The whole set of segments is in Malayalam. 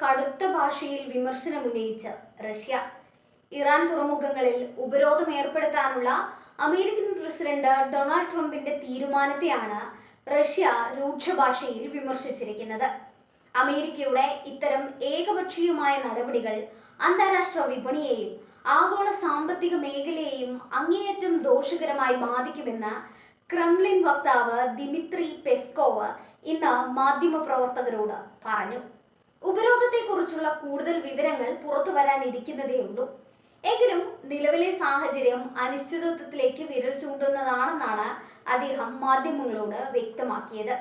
കടുത്ത ഭാഷയിൽ വിമർശനമുന്നയിച്ച റഷ്യ. ഇറാൻ തുറമുഖങ്ങളിൽ ഉപരോധം ഏർപ്പെടുത്താനുള്ള അമേരിക്കൻ പ്രസിഡന്റ് ഡൊണാൾഡ് ട്രംപിന്റെ തീരുമാനത്തെയാണ് റഷ്യ രൂക്ഷഭാഷയിൽ വിമർശിച്ചിരിക്കുന്നത്. അമേരിക്കയുടെ ഇത്തരം ഏകപക്ഷീയമായ നടപടികൾ അന്താരാഷ്ട്ര വിപണിയെയും ആഗോള സാമ്പത്തിക മേഖലയെയും അങ്ങേയറ്റം ദോഷകരമായി ബാധിക്കുമെന്ന് ക്രെംലിൻ വക്താവ് ദിമിത്രി പെസ്കോവ് ഇന്ന് മാധ്യമപ്രവർത്തകരോട് പറഞ്ഞു. ഉപരോധത്തെക്കുറിച്ചുള്ള കൂടുതൽ വിവരങ്ങൾ പുറത്തു വരാനിരിക്കുന്നതേയുള്ളൂ. എങ്കിലും നിലവിലെ സാഹചര്യം അനിശ്ചിതത്വത്തിലേക്ക് വിരൽ ചൂണ്ടുന്നതാണെന്നാണ് അദ്ദേഹം മാധ്യമങ്ങളോട് വ്യക്തമാക്കിയത്.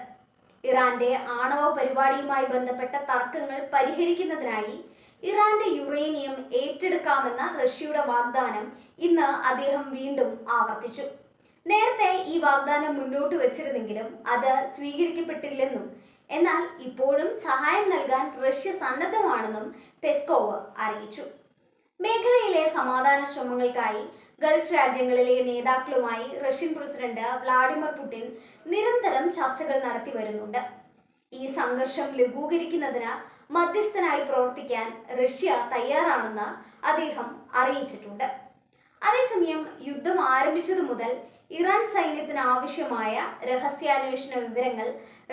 ഇറാന്റെ ആണവ പരിപാടിയുമായി ബന്ധപ്പെട്ട തർക്കങ്ങൾ പരിഹരിക്കുന്നതിനായി ഇറാന്റെ യുറേനിയം ഏറ്റെടുക്കാമെന്ന റഷ്യയുടെ വാഗ്ദാനം ഇന്ന് അദ്ദേഹം വീണ്ടും ആവർത്തിച്ചു. നേരത്തെ ഈ വാഗ്ദാനം മുന്നോട്ട് വച്ചിരുന്നെങ്കിലും അത് സ്വീകരിക്കപ്പെട്ടില്ലെന്നും എന്നാൽ ഇപ്പോഴും സഹായം നൽകാൻ റഷ്യ സന്നദ്ധമാണെന്നും പെസ്കോവ് അറിയിച്ചു. മേഖലയിലെ സമാധാന ശ്രമങ്ങൾക്കായി ഗൾഫ് രാജ്യങ്ങളിലെ നേതാക്കളുമായി റഷ്യൻ പ്രസിഡന്റ് വ്ളാഡിമിർ പുടിൻ നിരന്തരം ചർച്ചകൾ നടത്തി വരുന്നുണ്ട്. ഈ സംഘർഷം ലഘൂകരിക്കുന്നതിന് മധ്യസ്ഥനായി പ്രവർത്തിക്കാൻ റഷ്യ തയ്യാറാണെന്ന് അദ്ദേഹം അറിയിച്ചിട്ടുണ്ട്. അതേസമയം യുദ്ധം ആരംഭിച്ചതു മുതൽ ഇറാൻ സൈന്യത്തിന് ആവശ്യമായ രഹസ്യാന്വേഷണ വിവരങ്ങൾ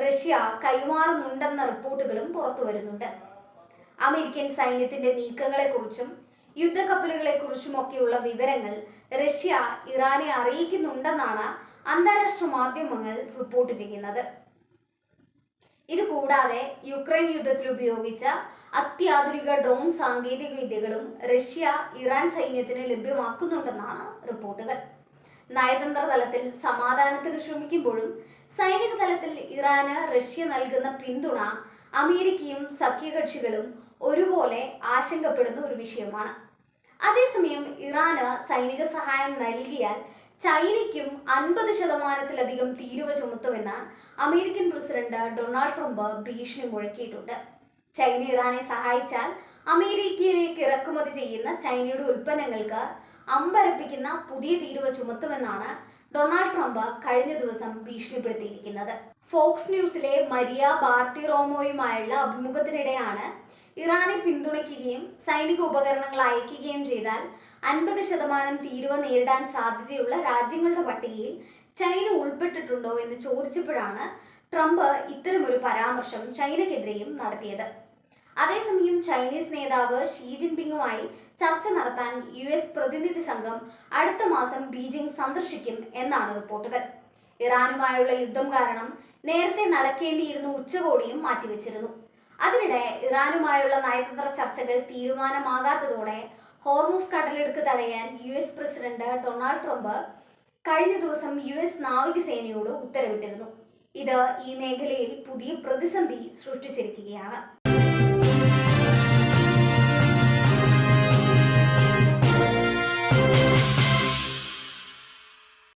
റഷ്യ കൈമാറുന്നുണ്ടെന്ന റിപ്പോർട്ടുകളും പുറത്തുവരുന്നുണ്ട്. അമേരിക്കൻ സൈന്യത്തിന്റെ നീക്കങ്ങളെക്കുറിച്ചും യുദ്ധക്കപ്പലുകളെക്കുറിച്ചുമൊക്കെയുള്ള വിവരങ്ങൾ റഷ്യ ഇറാനെ അറിയിക്കുന്നുണ്ടെന്നാണ് അന്താരാഷ്ട്ര മാധ്യമങ്ങൾ റിപ്പോർട്ട് ചെയ്യുന്നത്. ഇതുകൂടാതെ യുക്രൈൻ യുദ്ധത്തിൽ ഉപയോഗിച്ച അത്യാധുനിക ഡ്രോൺ സാങ്കേതിക വിദ്യകളും റഷ്യ ഇറാൻ സൈന്യത്തിന് ലഭ്യമാക്കുന്നുണ്ടെന്നാണ് റിപ്പോർട്ടുകൾ. നയതന്ത്ര തലത്തിൽ സമാധാനത്തിന് ശ്രമിക്കുമ്പോഴും സൈനിക തലത്തിൽ ഇറാന് റഷ്യ നൽകുന്ന പിന്തുണ അമേരിക്കയും സഖ്യകക്ഷികളും ഒരുപോലെ ആശങ്കപ്പെടുന്ന ഒരു വിഷയമാണ്. അതേസമയം ഇറാന് സൈനിക സഹായം നൽകിയാൽ ചൈനയ്ക്കും 50% തീരുവ ചുമത്തുമെന്ന് അമേരിക്കൻ പ്രസിഡന്റ് ഡൊണാൾഡ് ട്രംപ് ഭീഷണി മുഴക്കിയിട്ടുണ്ട്. ചൈന ഇറാനെ സഹായിച്ചാൽ അമേരിക്കയിലേക്ക് ഇറക്കുമതി ചെയ്യുന്ന ചൈനയുടെ ഉൽപ്പന്നങ്ങൾക്ക് അമ്പരപ്പിക്കുന്ന പുതിയ തീരുവ ചുമത്തുമെന്നാണ് ഡൊണാൾഡ് ട്രംപ് കഴിഞ്ഞ ദിവസം ഭീഷണിപ്പെടുത്തിയിരിക്കുന്നത്. ഫോക്സ് ന്യൂസിലെ മരിയ ബാർട്ടിറോമോയുമായുള്ള അഭിമുഖത്തിനിടെയാണ് ഇറാനെ പിന്തുണയ്ക്കുകയും സൈനിക ഉപകരണങ്ങൾ അയക്കുകയും ചെയ്താൽ 50% തീരുവ നേരിടാൻ സാധ്യതയുള്ള രാജ്യങ്ങളുടെ പട്ടികയിൽ ചൈന ഉൾപ്പെട്ടിട്ടുണ്ടോ എന്ന് ചോദിച്ചപ്പോഴാണ് ട്രംപ് ഇത്തരമൊരു പരാമർശം ചൈനയ്ക്കെതിരെയും നടത്തിയത്. അതേസമയം ചൈനീസ് നേതാവ് ഷീ ജിൻപിങ്ങുമായി ചർച്ച നടത്താൻ US പ്രതിനിധി സംഘം അടുത്ത മാസം ബീജിംഗ് സന്ദർശിക്കും എന്നാണ് റിപ്പോർട്ടുകൾ. ഇറാനുമായുള്ള യുദ്ധം കാരണം നേരത്തെ നടക്കേണ്ടിയിരുന്ന ഉച്ചകോടിയും മാറ്റിവെച്ചിരുന്നു. അതിനിടെ ഇറാനുമായുള്ള നയതന്ത്ര ചർച്ചകൾ തീരുമാനമാകാത്തതോടെ ഹോർമുസ് കടലിടുക്ക് തടയാൻ US പ്രസിഡന്റ് ഡൊണാൾഡ് ട്രംപ് കഴിഞ്ഞ ദിവസം US നാവികസേനയോട് ഉത്തരവിട്ടിരുന്നു. ഇത് ഈ മേഖലയിൽ പുതിയ പ്രതിസന്ധി സൃഷ്ടിച്ചിരിക്കുകയാണ്.